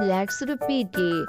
Let's repeat it.